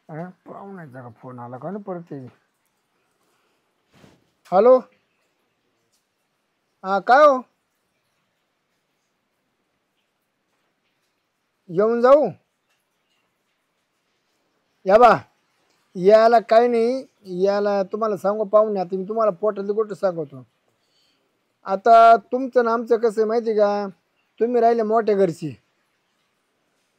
पाहुण्याचा का फोन आला का ना परत ते. हॅलो. हा काय हो, येऊन जाऊ या बा. याला काही नाही, याला तुम्हाला सांगू पाहुणे, आता मी तुम्हाला पोटातली गोष्ट सांगतो. आता तुमचं ना आमचं कसं आहे माहिती आहे का, तुम्ही राहिले मोठ्या घरची,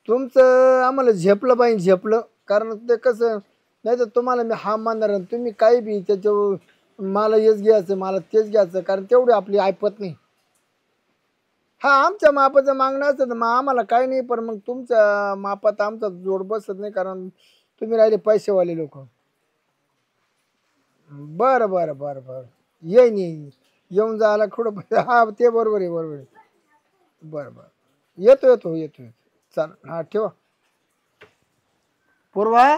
तुमचं आम्हाला झेपलं पाहिजे, झेपलं. कारण ते कसं, नाही तर तुम्हाला मी हा मानणार आणि तुम्ही काही बी त्याच्यावर मला हेच घ्यायचं मला तेच घ्यायचं, कारण तेवढी आपली ऐपत नाही. हा आमच्या मापाचं मागणं असतं तर मग आम्हाला काही नाही, पण मग तुमच्या मापात आमचा जोड बसत नाही, कारण तुम्ही राहिले पैसेवाले लोक. बरं बरं बरं बरं, येईन येऊन जायला कुठं हा ते बरोबर आहे, बरोबर आहे. बरं बरं, येतो येतो येतो येतो. चाल हा ठेवा. पूर्वा.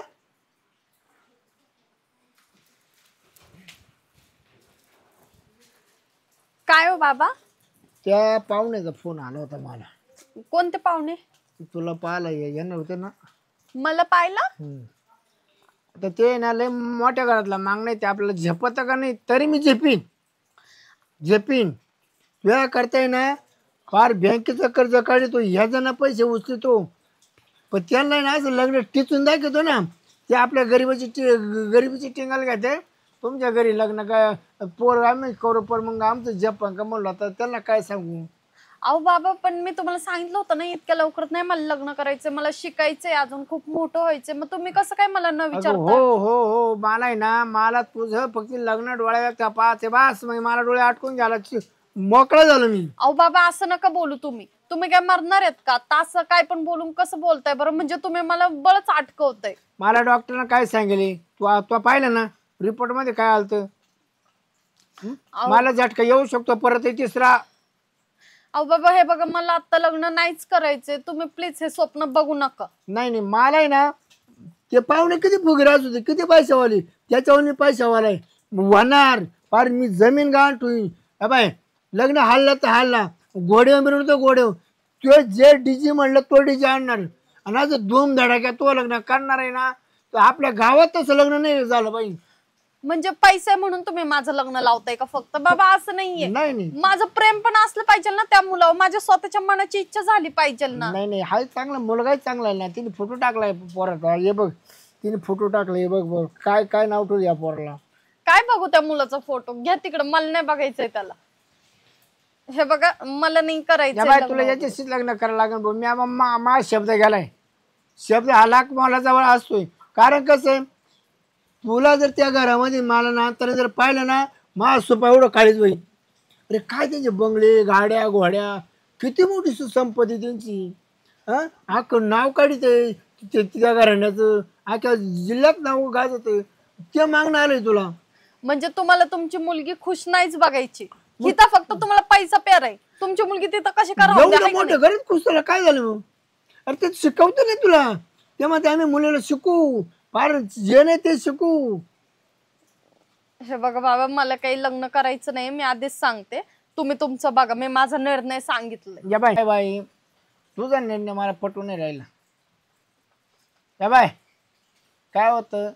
काय हो बाबा? त्या पाहुण्याचा फोन आला होता मला. कोणते पाहुणे? तुला पाहायला येणार होते ना. मला पाहिलं? तर ते ना लय मोठ्या घरातला मागणं आहे, ते आपल्याला झेपत का नाही तरी मी झेपीन, झेपीन. वेळा करताय ना, फार बँकेचं कर्ज काढतो, ह्या जण पैसे उचलतो, पण त्यांना ना असं लग्न टिचून दाखवतो ना, ते आपल्या गरिबीची टिंगाल घ्यायचे. तुमच्या घरी लग्न काय पोर आम्ही करू, पण मग आमचं जपान का म्हणलं, तर त्यांना काय सांगू. अहो बाबा, पण मी तुम्हाला सांगितलं होतं ना, इतक्या लवकर नाही मला लग्न करायचं, मला शिकायचंय, अजून खूप मोठं व्हायचंय. मग तुम्ही कसं काय मला न अगं हो विचारता? हो हो, मला आहे ना, मला तुझं फक्त लग्न डोळ्यात का पाहते बस, मग मला डोळे आटकून घ्यायला मोकळं झालं मी. अहो बाबा, असं नका बोलू तुम्ही. तुम्ही काय मरणार आहेत का? असं काय पण बोलून कसं बोलताय बरं? म्हणजे तुम्ही मला बळच अटकवताय. मला डॉक्टरनं काय सांगितले, तू पाहिलं ना रिपोर्ट मध्ये काय आलतं. अहो मला झटका येऊ शकतो परत तिसरा. अहो बाबा, हे बघा, मला आता लग्न नाहीच करायचंय. तुम्ही प्लीज हे स्वप्न बघू नका. नाही नाही, मला आहे ना, ते पाहुणे किती फुगरे असू दे, किती पैशावाली, त्याच्यावर मी पैशावाला आहे होणार. फार मी जमीन गाण ठेवीन. बाय, लग्न हाललं तर हालला, गोडे मिळून तर गोडे, तो जे डीजी म्हणलं तो डीजे आणणार. आणि असं धूम धडाक्यात तो लग्न करणार आहे ना, तर आपल्या गावात तसं लग्न नाही झालं पाहिजे. म्हणजे पैसे म्हणून तुम्ही माझं लग्न लावताय का फक्त? बाबा असं नाहीये. नाही नाही माझं प्रेम पण असलं पाहिजे ना त्या मुलावर, माझ्या स्वतःच्या मनाची इच्छा झाली पाहिजे ना. नाही नाही, हा चांगला मुलगाही चांगला आहे ना. तिने फोटो टाकलाय पोराचा, हे बघ, तिने फोटो टाकलाय, हे बघ बघ, काय काय नाव ठेवलं या पोराला. काय बघू त्या मुलाचा फोटो? घ्या तिकडे, मला नाही बघायचंय त्याला. हे बघा, मला नाही या करायचंय बाय, लग्न तुला वगैरे. याच्याशीच लग्न करायला लागेल भाऊ. मी मा शब्द गेलाय, शब्द हा लाख मोलाजवळ असतोय. कारण कसं आहे, तुला जर त्या घरामध्ये मला नंतर जर पाहिलं ना, मा सुपा एवढं काळीच होईल. अरे काय त्यांचे बंगले गाड्या घोड्या, किती मोठी संपत्ती त्यांची. हा अख्खं नाव काढित त्या घराण्याचं, अख्ख्या जिल्ह्यात नाव गाजत. ते मागणं आलंय तुला. म्हणजे तुम्हाला तुमची मुलगी खुश नाहीच बघायची, हिथं फक्त तुम्हाला पैसा प्यार आहे. तुमची मुलगी तिथं कशी करावं एवढं मोठं घरीच खुश तुला काय झालं मग. अरे ते शिकवतो नाही तुला, तेव्हा आम्ही मुलीला शिकू, फार जे नाही ते शिकू. हे बघा बाबा, मला काही लग्न करायचं नाही, मी आधीच सांगते. तुम्ही तुमचं बघा, मी माझा निर्णय सांगितलाय. या बाय बाई, तुझा निर्णय मला पटवून नाही राहिला. या बाय, काय होतं,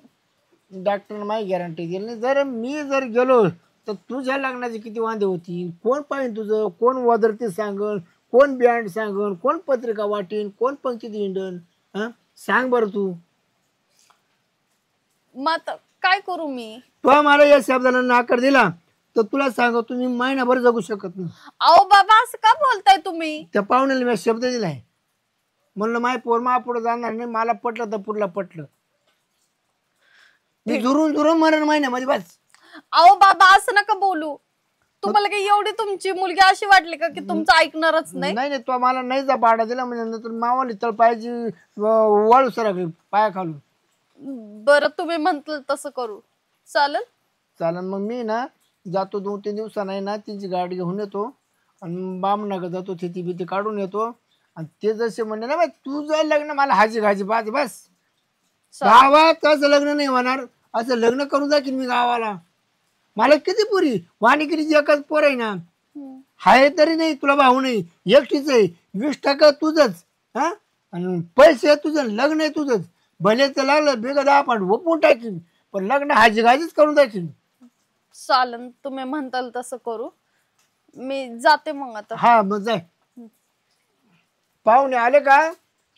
डॉक्टरने माझी गॅरंटी दिली नाही. जर मी जर गेलो तर तुझ्या लग्नाची किती वांदे होती. कोण पाहिजे तुझं, कोण वदरती सांगन, कोण बँड सांगन, कोण पत्रिका वाटीन, कोण पंक्तीत हिंडन. हा सांग बरं तू. मग आता काय करू मी? तो मला या शब्दाला नाकार दिला तर तुला सांग, तुम्ही महिनाभर जगू शकत नाही. अहो बाबा, असं का बोलताय तुम्ही? त्या पाहुण्याला मी शब्द दिलाय, म्हणलं माय पोर मा पुढे जाणार नाही, मला पटलं तर पुढला पटलं. मी जुरून जुरून मरण महिन्यामध्ये बस. अहो बाबा, असं नका बोलू. तुम्हाला काही एवढी तुमची मुलगी अशी वाटली का की तुमचं ऐकणारच नाही? नाही नाही, तो मला नाही जा पाडा दिला म्हणजे नंतर मावाली तळ पायाची वाळू सर पाया खालून. बरं, तुम्ही म्हंटल तसं करू. चालेल. चालन मग मी ना जातो, 2-3 दिवसांना आहे ना तिची गाडी घेऊन येतो आणि बामणाकडे जातो, थिती बिती काढून येतो. आणि ते जसे म्हणले ना, तुझं लग्न मला हाजी घाजी पाहते बस. गावात असं लग्न नाही होणार, असं लग्न करून जाईल मी गावाला. मला किती पुरी वाणिकिरीची एकच पोर आहे ना, हाय तरी नाही, तुला भाऊ नाही, एकटीच आहे, 20% तुझंच. हा आणि पैसे तुझं, लग्न आहे तुझंच. भले तर लागलं बेग 10 पाठ ओपून टाकीन, पण लग्न हाजीगाजीच करून टाकीन. चालन, तुम्ही म्हणताल तसं करू. मी जाते मग आता. हा मग जाय. पाहुणे आले का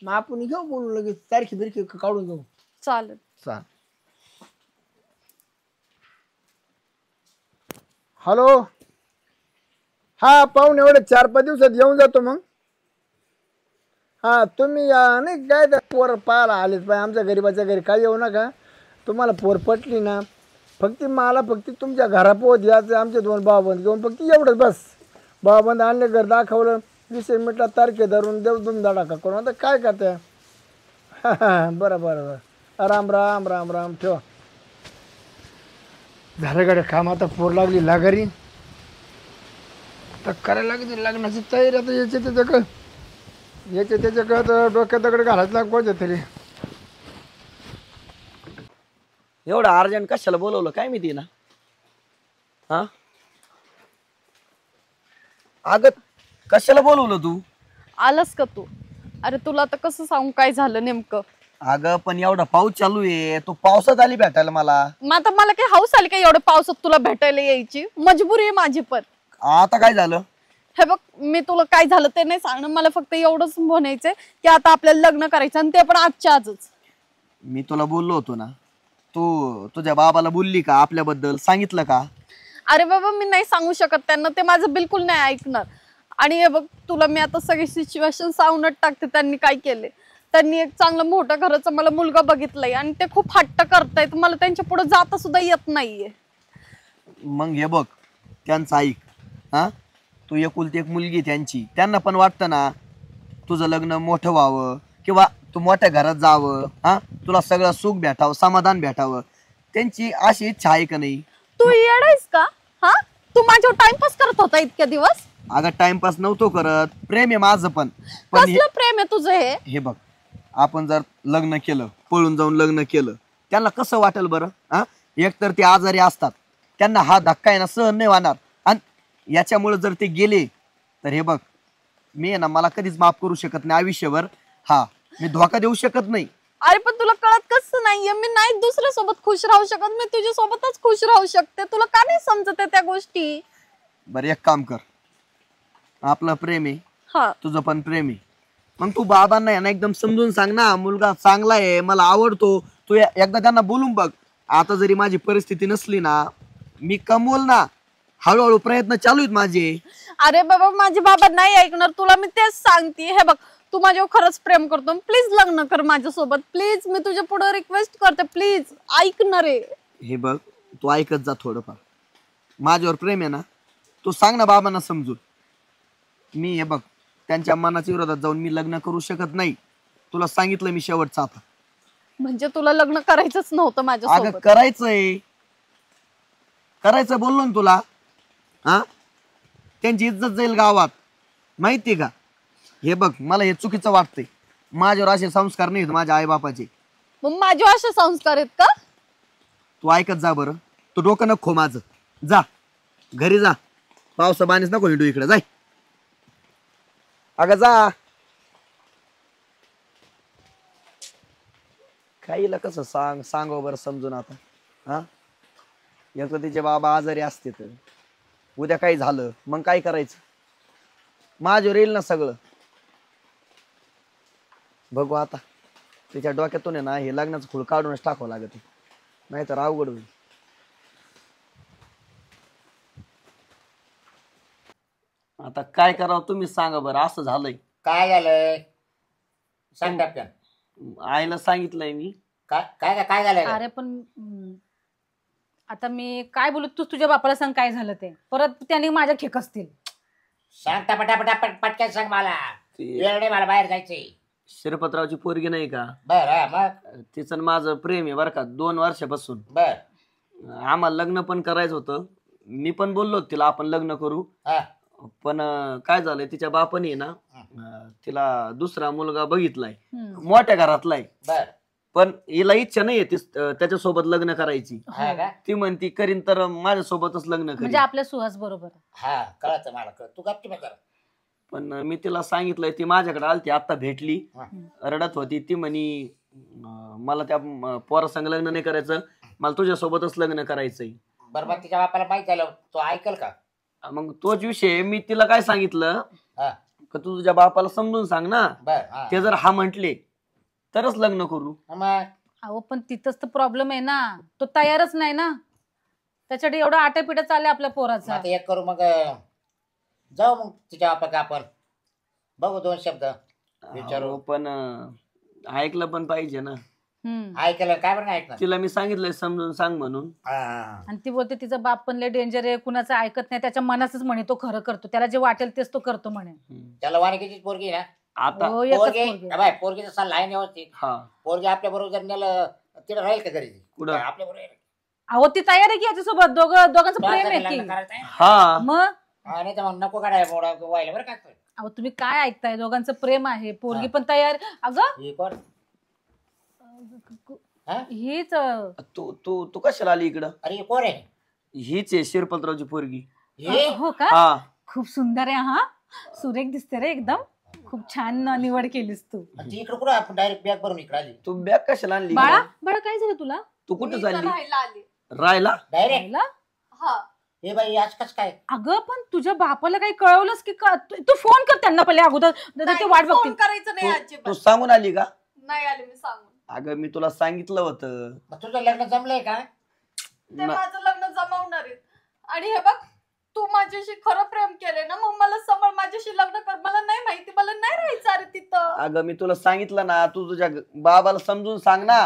मग आपण घेऊ बोलू लगेच तारखी बिरखी काढून जाऊ. चालेल. चाल. हॅलो. हा पाहुणे एवढे 4-5 दिवसात येऊन जातो मग. हा तुम्ही नाही काय त्या पोर पाहायला आलेच पाहिजे आमच्या गरीबाच्या घरी, काय येऊ नका. तुम्हाला पोर पटली ना फक्त मला फक्त तुमच्या घरापोत यायचं, आमचे 2 भावबंद घेऊन फक्त एवढंच बस. भावबंद आणले, घर दाखवलं, विषय मिटला, तारखे धरून देऊ तुम धडाका करून. आता काय करते. बरं बरं बरं. राम राम राम राम. ठेवा. झालं गाड्या काम. आता पोर लागली लागारी, आता करायला लागते लग्नाची तयारी. आता याचे त्याच्या डोक्यात दगड घालायचं लाग कोणत्या तरी. एवढं अर्जंट कशाला बोलवलं काय माहिती ना. हा अगं कशाला बोलवलं तू. आलास का तू? अरे तुला आता कसं सांगू काय झालं नेमकं. अगं पण एवढा पाऊस चालू आहे, तू पावसात आली भेटायला मला. मग आता मला काही हाऊस आली का एवढं पावसात तुला भेटायला यायची? मजबुरी आहे माझी. पण आता काय झालं. हे बघ, मी तुला काय झालं ते नाही सांगणार. मला फक्त एवढंच म्हणायचंय की आता आपल्याला लग्न करायचं, आणि ते पण आजच्या आजच. मी तुला बोललो होतो ना, तू तुझ्या बाबाला बोलली का आपल्याबद्दल, सांगितलं का. अरे बाबा, मी नाही सांगू शकत त्यांना, ते माझं बिलकुल नाही ऐकणार. आणि हे बघ, तुला मी आता सगळी सिच्युएशन सांगूनच टाकते. त्यांनी काय केले, त्यांनी एक चांगलं मोठ्या घराचा मला मुलगा बघितलाय, आणि ते खूप हट्ट करतायत. मला त्यांच्या पुढे जाता सुद्धा येत नाहीये. मग हे बघ, त्यांचं ऐक. हा तू एकुलती एक मुलगी त्यांची, त्यांना पण वाटतं ना तुझं लग्न मोठं व्हावं, किंवा तू मोठ्या घरात जावं. हा तुला सगळं सुख भेटावं, समाधान भेटावं, त्यांची अशी इच्छा आहे का नाही. तू येडायस का? हा तू माझ्यावर टाइमपास करत होता इतक्या दिवस. अगं टाइमपास नव्हतो करत, प्रेम आहे माझं पण. कसलं प्रेम आहे तुझं हे? हे बघ, आपण जर लग्न केलं, पळून जाऊन लग्न केलं, त्यांना कसं वाटेल बरं. हा एक तर ते आजारी असतात, त्यांना हा धक्का आहे ना सहन नाही होणार. आणि याच्यामुळे जर ते गेले तर हे बघ, मी आहे ना मला कधीच माफ करू शकत नाही आयुष्यभर. हा मी धोका देऊ शकत नाही. अरे पण तुला कळत कसं नाहीये? मी नाही दुसऱ्या सोबत खुश राहू शकत, मी तुझ्या सोबतच खुश राहू शकते. तुला का नाही समजत त्या गोष्टी? बरं एक काम कर, आपलं प्रेम आहे, हा तुझं पण प्रेम आहे, मग तू बाबांना आहे ना एकदम समजून सांग ना, मुलगा चांगला आहे, मला आवडतो. तू एकदा त्यांना बोलून बघ. आता जरी माझी परिस्थिती नसली ना, मी कमवल ना, हळूहळू प्रयत्न चालू आहेत माझे. अरे बाबा, माझे बाबा नाही ऐकणार. तुला मी तेच सांगते. हे बघ, तू माझ्यावर खरंच प्रेम करतो, प्लीज लग्न कर माझ्यासोबत. प्लीज, मी तुझ्या पुढे रिक्वेस्ट करते, प्लीज ऐकणार आहे. हे बघ, तू ऐकत जा थोडंफार. माझ्यावर प्रेम आहे ना, तू सांग ना बाबांना समजून. मी हे बघ, त्यांच्या मनाच्या विरोधात जाऊन मी लग्न करू शकत नाही. तुला सांगितलं मी शेवटचा. आता म्हणजे तुला लग्न करायचंच नव्हतं अगं माझ्यासोबत? करायचं बोललो ना तुला. हा त्यांची इज्जत जाईल गावात, माहिती का. हे बघ, मला हे चुकीचं वाटतंय. माझ्यावर असे संस्कार नाहीत माझ्या आई बापाचे. मग माझे असे संस्कार आहेत का? तू ऐकत जा बरं. तू डोकं नको माझं. जा घरी जा, पावसा पाणीच नको हिंडू इकडे. जाय अगं जा. काहीला कसं सांगो बरं समजून आता. हा एक तर तिचे बाबा आजारी असते, तर उद्या काही झालं मग काय करायचं. माझ्यावर येईल ना सगळं. बघू आता, तिच्या डोक्यातून आहे ना हे लग्नाचं खूळ काढूनच टाकावं लागत, नाहीतर अवघड होईल. आता काय करावं तुम्ही सांगा बरं. असं झालंय. काय झालंय सांग टपक्यान. आईला सांगितलंय मी. काय काय काय झालंय? अरे पण आता मी काय बोलू, तू तुझ्या बापाला सांग काय झालं ते, परत त्याने माझ्या ठेकसतील. सांग पटापटा पटकन सांग मला. वेळ नाही, मला बाहेर जायचंय. शिरपतरावची पोरगी नाही का, बर मग तिचं आणि माझं प्रेम आहे बरं का, 2 वर्षापासून. बर आम्हाला लग्न पण करायचं होतं. मी पण बोललो तिला आपण लग्न करू. हा पण काय झालंय, तिच्या बापाने ना तिला दुसरा मुलगा बघितलाय, मोठ्या घरातलाय. बर पण हिला इच्छा नाहीये त्याच्यासोबत लग्न करायची. हा का? ती म्हणती करीन तर माझ्यासोबतच लग्न करीन. म्हणजे आपल्या सुहास बरोबर. हा कळत मला कळत. तू गप्पी मग. पण मी तिला सांगितलंय, ती माझ्याकडे आलती आता भेटली, हा. रडत होती. ती म्हणी मला त्या पोरासंग लग्न नाही करायचं, मला तुझ्यासोबतच लग्न करायचंय. बरं मग तिच्या बापाला माहित झालं तो ऐकल का? मग तोच विषय मी तिला काय सांगितलं हा का तू तुझ्या बापाला समजून सांग ना, बर हा. ते जर हा म्हंटले तरच लग्न करू. मग अहो पण तिथंच तर प्रॉब्लेम आहे ना, तो तयारच नाही ना. त्याच्याकडे एवढं आटेपिटा चाललंय आपल्या पोराचा. आता एक करू मग जाऊ मग तिच्या बापा आपण बघू 2 शब्द विचारू. अहो, पण ऐकलं पण पाहिजे ना. ऐकलं काय बरं नाही ऐकणार. तिला मी सांगितलंय समजून सांग म्हणून. हा. आणि ती बोलते तिचा बाप पण लय डेंजर आहे, कुणाचं ऐकत नाही, त्याच्या मनातच म्हणे तो खरं करतो, त्याला जे वाटेल तेच तो करतो म्हणे. त्याला वानिकीचीच पोरगी ना. आता हो, एकच पोरगी पोरगी. बाय पोरगीचा सल्ला आहे व्यवस्थित. हा पोरगी आपल्या बरोबर जर नेलं तिला राहील का घरी? कुठं? आपल्या बरोबर अहो ती तयार आहे की याच्यासोबत, दोघांचं प्रेम आहे की. हा मग नाही तर मग नको काढाय मोडा व्हायला बरं का. अहो तुम्ही काय ऐकताय, दोघांचं प्रेम आहे, पोरगी पण तयार. अगं ही कोण? हा? हीच तू तू तू कशाला आली इकडं? अरे ही कोण आहे? हीच आहे शिरपतरावची पोरगी. हे? हो का? हा खूप सुंदर आहे हा, सुरेख दिसते रे एकदम. खूप छान निवड केलीस तू. आणि ती इकडं कुठं आपण डायरेक्ट बॅग भरून इकडे आली तू बॅग कशाला आणली बाळा इकडं? बाळा काय झालं तुला? तू कुठं मी इथं चालली? राहायला आली. राहायला? डायरेक्ट. राहिला? हा हे बाई आज कस काय? अगं पण तुझ्या बापाला काही कळवलंस की का? तू फोन कर त्यांना पहिले अगोदर, दादा ते नाही, वाट फोन बघतील. करायचं नाही तू अजिबात. सांगून आली का? नाही आले मी सांगून. अगं मी तुला सांगितलं होतं. मग तुझं लग्न जमलंय का? ते माझं लग्न जमावणार आहेत. आणि हे बघ तू माझ्याशी खरं प्रेम केले ना, मग मला समोर माझ्याशी लग्न कर. मला नाही माहिती, मला नाही राहायचं अरे तिथं. अगं मी तुला सांगितलं ना, तू तुझ्या बाबाला समजून सांग ना.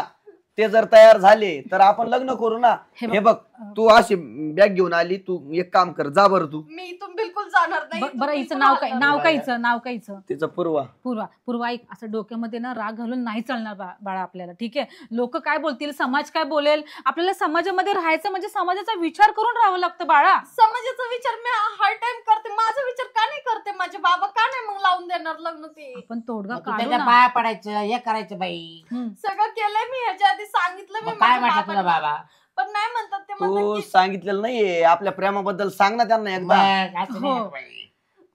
ते जर तयार झाले तर आपण लग्न करू ना. हे बघ तू अशी बॅग घेऊन आली, तू एक काम कर, जा बरं तू. मी इथून बिलकुल जाणार नाही. इथून बरं हिचं बिलकुल नाव काय? हलणार नाव नाही. काय हिचं? नाव काय हिचं? तिचा पूर्वा. पूर्वा ऐक, असं डोक्यामध्ये ना राग घालून नाही चालणार बाळा आपल्याला, ठीक आहे? लोक काय बोलतील, समाज काय बोलेल, आपल्याला समाजामध्ये राहायचं म्हणजे समाजाचा विचार करून राहावं लागतं बाळा. समाजाचा विचार मी हर टाइम करते, माझा विचार का नाही करते? माझे बाबा का नाही मग लावून देणार लग्न? ते आपण तोडगा मग तू काढू त्याच्या ना. पाया पडायचं हे करायचं बाई. सगळं केलंय मी, ह्याच्या आधी सांगितलं मी मग काय माझ्या म्हटलं तुझा बाबांना. बाबा? पण नाही म्हणतात ते, तू म्हणतात की सांगितलेलं नाहीये, आपल्या प्रेमाबद्दल सांग ना त्यांना एकदा. मग असं नाही हो. ना बाई.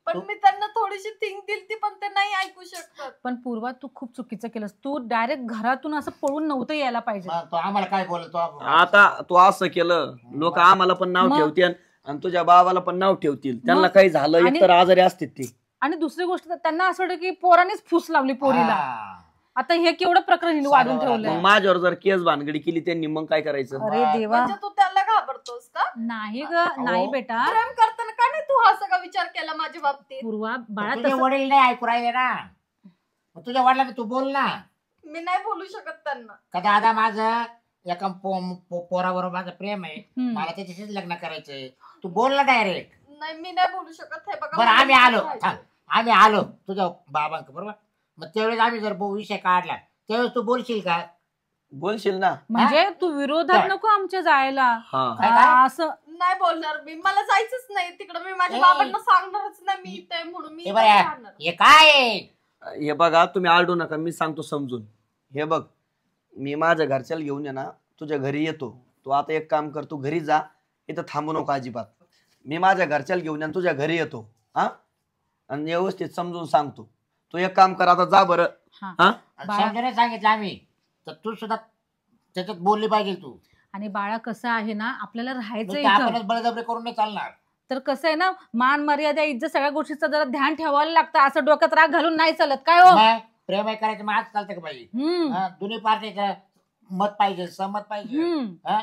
पण मी त्यांना थोडीशी थिंक दिली पण ते नाही ऐकू शकत. पण पूर्वा तू खूप चुकीचं केलंस. तू डायरेक्ट घरातून असं पळून नव्हतं यायला पाहिजे. मग तो आम्हाला काय बोलतो? आता तू असं केलं, लोक आम्हाला पण नाव मग? ठेवतील आणि तुझ्या बाबाला पण नाव ठेवतील. त्यांना मग? काही झालं आणि- एकतर आजारी असतील ते. आणि दुसरी गोष्ट त्यांना असं वाटतं की पोरानेच फूस लावली पोरीला. हा. आता हे केवढं प्रकरण वाढून साधारण. मग ठेवलंय. माझ्यावर जर केस भानगडी केली त्यांनी, मग काय करायचं? अरे देवा, म्हणजे तू त्याला घाबरतोस का? नाही ग, नाही बेटा. प्रेम करताना का नाही तू हा सगळा विचार केला माझ्या बाबतीत? पूर्वा बाळा तुझे तसं वडील नाही ऐकू राहिले ना. मग तुझ्या वडिलांना तू बोल ना. मी नाही बोलू शकत त्यांना. का दादा माझं एका पोराबरोबर माझं प्रेम आहे, हम्म. मला त्याच्याशीच लग्न करायचंय. तू बोल ना डायरेक्ट. नाही मी नाही बोलू शकत. हे बघा बरं मला आम्ही आलो, राहायचं. थांब. आम्ही आलो तुझ्या बाबांक बरोबर. मग त्यावेळेस आम्ही जर विषय काढला त्यावेळेस तू बोलशील का? बोलशील ना. म्हणजे तू विरोधात काय? नको आमच्या जायला. हा काय काय? असं नाही बोलणार मी. मला जायचंच नाही तिकडं. मी माझ्या ए. बाबांना सांगणारच नाही मी इथे आहे म्हणून. मी हे इथेच बरं राहणार. हे काय आहे? हे बघा, तुम्ही आरडू नका, मी सांगतो समजून. हे बघ, मी माझ्या घरच्याला घेऊन ये ना, तुझ्या घरी येतो. तू आता एक काम कर, तू घरी जा, इथं थांबू नको अजिबात. मी माझ्या घरच्याला घेऊन ये, तुझ्या घरी येतो. हा, आणि व्यवस्थित समजून सांगतो. तू एक काम कर, आता जा बरं. हा. हा, आणि बाळा. समजून सांगितलं आम्ही तर तू सुद्धा त्याच्यात बोलली पाहिजे तू. आणि बाळा कसं आहे ना, आपल्याला राहायचं नुसतं इथं. आपणच बळजबरी करून नाही चालणार. तर कसं आहे ना, मान मर्यादा इज्जत सगळ्या गोष्टीचं जरा ध्यान ठेवायला लागतं. असं डोक्यात राग घालून नाही चालत काय हो. मग प्रेम आहे करायचं मग आज चालतं का बाई? हम्म. दोन्ही पार्टीचं मत पाहिजे, सहमत पाहिजे. हम्म. हा?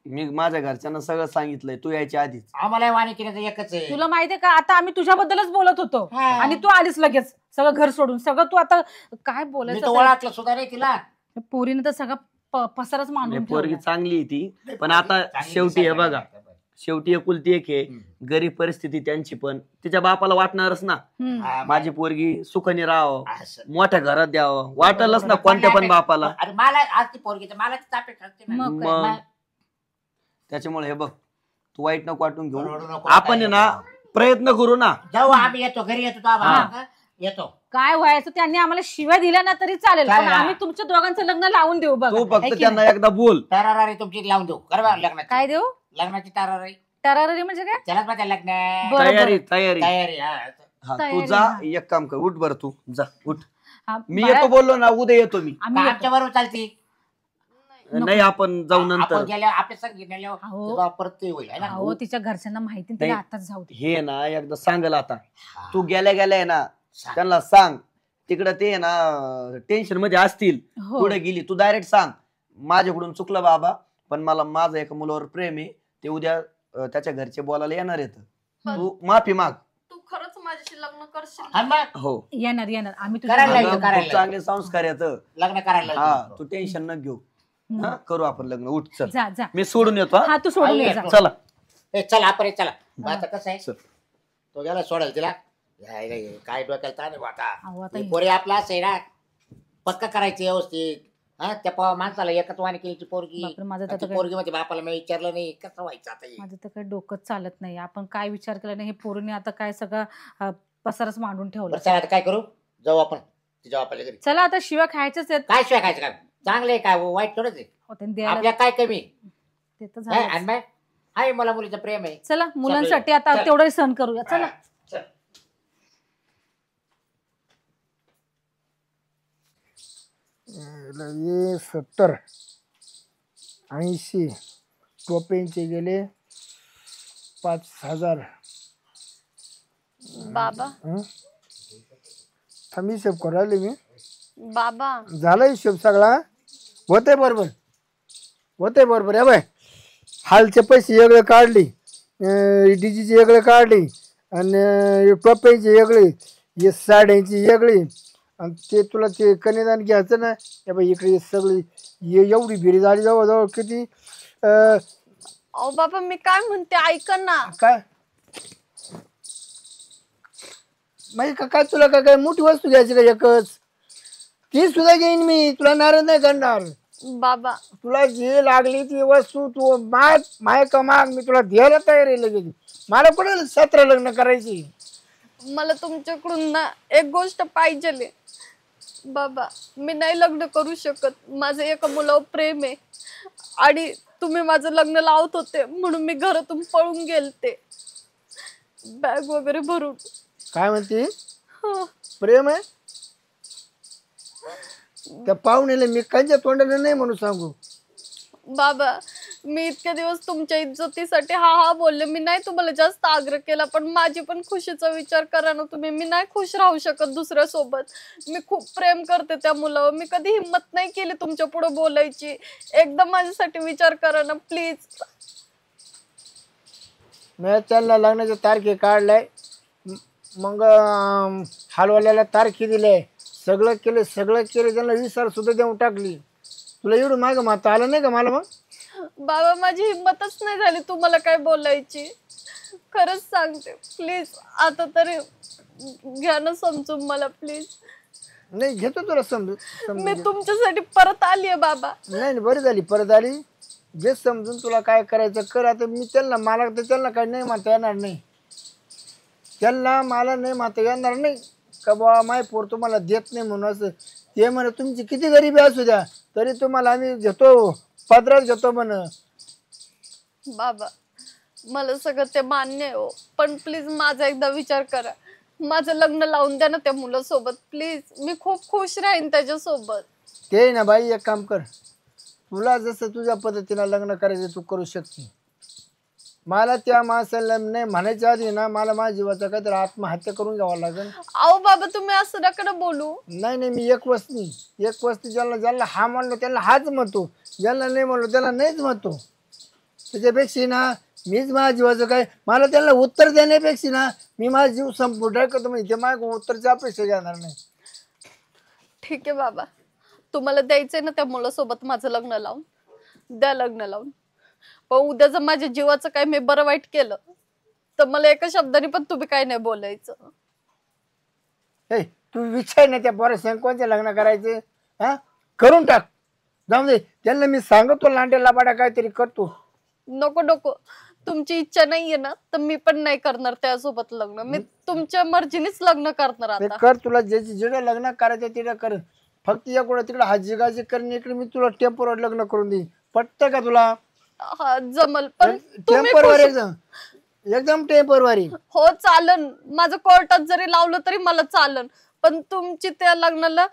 मी माझ्या घरच्यांना सगळं सांगितलंय तू यायच्या आधीच. आम्हाला वाणी केल्याचं एकच आहे. तुला माहितीये का, आता आम्ही तुझ्याबद्दलच बोलत होतो हा. आणि तू आलीस लगेच सगळं घर सोडून. सगळं तू आता काय मी तर बोलायचं ओळखलं सुद्धा नाही तिला. ते पोरीने तर सगळं पसारच मांडून पोरगी ठेवला. चांगली आहे ती, पण आता चांगली शेवटी हे दिसायला बघा, पाहिजे. शेवटी एकुलती एक आहे. गरीब परिस्थिती त्यांची, पण तिच्या बापाला वाटणारच ना हम्म. हा, माझी पोरगी सुखाने राहावं, असं. मोठ्या घरात द्यावं. वाटलच ना कोणत्या पण बापाला. अरे मला आज ती पोरगी तर मला तापे ठरते ना. मग काय? मग त्याच्यामुळे हे बघ, तू वाईट नको वाटून घेऊ. रडू नको, आपण आहे काय ना प्रयत्न करू ना. जाऊ आम्ही येतो घरी येतो तो आम्हाला. येतो. काय व्हायचं त्यांनी आम्हाला शिव्या दिल्या ना तरी चालेल, काय पण ना? आम्ही तुमच्या दोघांचं लग्न लावून देऊ बघा. तू है फक्त की त्यांना नाही? एकदा बोल. तरारारी तुमची लावून देऊ बरोबर लग्नाची. काय देऊ? लग्नाची तरारारी टरारी म्हणजे काय? त्यालाच माझ्या लग्न बरं, तयारी बरं. तयारी तयारी. हा. हा, तू तयारी, जा, हा. एक काम कर, उठ बरं, तू जा, उठ. मी बाळा, येतो बोललो ना, उद्या येतो मी. आम्ही येतो. आमच्या बरोबर चालती नाही आपण जाऊ नंतर. आपण गेल्या आपल्या संग अहो. गेल्यावर परत ते होईल है ना. अहो तिच्या घरच्यांना माहिती तिला नाही. आताच जाऊ दे. हे ना एकदा सांगल आता. तू गेल्या आहे ना सांग. त्यांना सांग तिकडे ते ना टेन्शन मध्ये असतील. हो पुढे गेली तू डायरेक्ट सांग माझ्याकडून चुकलं बाबा, पण मला माझं एका मुलावर प्रेम आहे, ते उद्या त्याच्या घरचे बोलायला येणार आहेत, तू माफी माग. तू खरंच माझ्याशी लग्न करशील हा मग हो येणार येणार आम्ही करायला तुझ्या लागलो, खूप करायला. चांगले संस्कार आहेत. लग्न करायला हा लागलो. तू टेन्शन न घेऊ. हम्म. हा, करू आपण लग्न. उठ चल, जा जा मी सोडून येतो. हा? हा तू सोडून ये जा. चला. ए चला आपण चला. मग आता कसं आहे चल. तो गेला सोडायला तिला यायला ये. काय डोक्याला ताण आहे आता. अहो आता हे पोरे आपला असं आहे ना पक्का करायचं व्यवस्थित. हा त्या माणसाला एकच वाणी केली पोरगी. बापरे, माझं तर आणि ती काय- पोरगी मध्ये बापाला मी विचारलं नाही कसं व्हायचं आता हे? माझं तर काही डोकंच चालत नाही. आपण काय विचार केला नाही, हे पोरीने आता काय सगळं पसारच मांडून ठेवलं. बरं चला आता काय करू, जाऊ आपण तिच्या बापाच्या घरी. चला आता शिवा खायच्याच आहेत. काय शिवाय खायचं काय चांगलं आहे काय वाईट थोडंच आहे. हो, त्यांनी द्यायला आपल्या काय कमी ते तर आहे? आणि झालं. बाय आहे मला मुलीचं प्रेम आहे. चला मुलांसाठी आता चल. तेवढं सहन करूया. चला हा, चल. ये 70 80 टोपेंचे गेले 5000. बाबा थांबी हिशोब करू राहिले मी. बाबा झाला हिशोब सगळा. होते बरोबर या बाय. हालचे पैसे वेगळे काढले, डीजीचे वेगळे काढले, आणि टोप्यांचे वेगळे, हे साड्यांची वेगळी, आणि ते तुला ते कन्यादान घ्यायचं ना या बाई इकडे सगळी एवढी भीड झाली जवळजवळ किती अहो बाबा मी काय म्हणते ऐका ना. काय म्हणजे काय तुला काय मोठी वस्तू घ्यायची का एकच? ती सुद्धा घेईन मी, तुला नाराज नाही करणार. बाबा तुला जी लागली ती वस्तू तू माय कमाग, मी तुला द्यायला तयार आहे लगेच. मला कुठे 17 लग्न करायची. मला तुमच्याकडून ना एक गोष्ट पाहिजे बाबा. मी नाही लग्न करू शकत. माझं एका मुलावर प्रेम आहे आणि तुम्ही माझं लग्न लावत होते म्हणून मी घरातून पळून गेलते बॅग वगैरे भरून. काय म्हणते? हो. प्रेम आहे त्या पाहुण्याला मी कांच्या तोंडाला नाही म्हणून सांगू. बाबा मी इतके दिवस तुमच्या इज्जतीसाठी हा बोलले. मी नाही तुम्हाला जास्त आग्रह केला, पण माझी पण खुशीचा विचार करा ना तुम्ही. मी नाही खुश राहू शकत दुसऱ्या सोबत. मी खूप प्रेम करते त्या मुलावर. मी कधी हिंमत नाही केली तुमच्या पुढे बोलायची. एकदा माझ्यासाठी विचार करा ना प्लीज. मी त्यांना लग्नाच्या तारखे काढलाय, मग हलवाल्याला तारखे दिले, सगळं केलं त्यांना 20,000 सुद्धा देऊन टाकली. तुला एवढं मागं माता आलं नाही का मला? मग बाबा माझी हिंमतच नाही झाली तुम्हाला काय बोलायची. खरंच सांगते प्लीज आता तरी घ्या ना समजून मला प्लीज. नाही घेतो तुला समजून. मी तुमच्यासाठी परत आलीये बाबा. नाही बरी झाली परत आली. जे समजून तुला काय करायचं कर. आता मी मला तर त्यांना काही नाही म्हणता येणार नाही. मला नाही म्हणता येणार नाही का बाबा माय पोर तुम्हाला देत नाही म्हणून. असं ते म्हणे तुमची किती गरिबी असू द्या तरी तुम्हाला आम्ही घेतो, पदरात घेतो म्हण. बाबा मला सगळं ते मान्य आहे हो, पण प्लीज माझा एकदा विचार करा. माझं लग्न लावून द्या ना त्या मुलासोबत प्लीज. मी खूप खुश राहीन त्याच्यासोबत. ते ना बाई एक काम कर, तुला जसं तुझ्या पद्धतीनं लग्न करायचं तू करू शकते. मला त्या माणसाला नाही म्हणायच्या आधी ना मला माझ्या जीवाचा काहीतरी आत्महत्या करून घ्यावं लागेल. अहो बाबा तुम्ही असं नका बोलू. नाही मी एक वस्ती ज्याला हा म्हणलो त्याला हाच म्हणतो, ज्याला नाही म्हणलो त्याला नाहीच म्हणतो. त्याच्यापेक्षा ना मीच माझ्या जीवाचं काय, मला त्याला उत्तर देण्यापेक्षा ना मी माझा जीव संपूर्ण टाकतो. म्हणजे ते माझ्या उत्तरची अपेक्षा घेणार नाही. ठीक आहे बाबा, तुम्हाला द्यायचंय ना त्या मुलासोबत माझं लग्न लावून द्या, लग्न लावून. पण उद्या जर माझ्या जीवाचं काय मी बरं वाईट केलं तर मला एका शब्दाने पण तुम्ही काय नाही बोलायचं. हे तू विचार ना त्या पोरा कोणते लग्न करायचे, हा करून टाक, जाऊ दे. त्यांना मी सांगतो लांड्या लाबाडा काहीतरी करतो. नको तुमची इच्छा नाहीये ना तर मी पण नाही करणार त्यासोबत लग्न. मी तुमच्या मर्जीनेच लग्न करणार ते आता. कर, तुला ज्याची जिडं लग्न करायचं तिकडे कर. फक्त या कुठं तिकडे हाजीगाजी करणे, इकडे मी तुला टेम्पोवर लग्न करून देईन. पटतं का तुला? हा जमल, पण तुम्ही टेम्पोरवारी खुश- एकदम टेम्पोरवारी. हो चालन. माझं कोर्टात जरी लावलं तरी मला चालन, पण तुमची त्या लग्नाला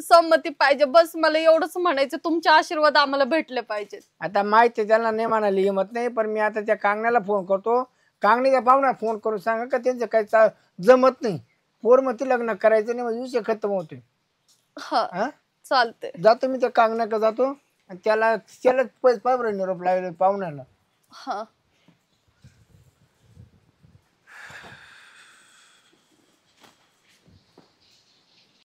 संमती पाहिजे, बस मला एवढंच म्हणायचं. तुमचे आशीर्वाद आम्हाला भेटले पाहिजेत. आता माहिती आहे त्यांना नाही म्हणायला हिंमत नाही, पण मी आता त्या कांगण्याला फोन करतो. कांगणीच्या पाहुणा फोन करून सांगा का त्यांचं काही जमत नाही, पोरमती लग्न करायचं नाही, म्हणजे विषय खतम होतोय. हा हा चालते. जातो मी त्या कांगण्याकडे जातो आणि त्याला निरोप लावले पाहुण्याला. हा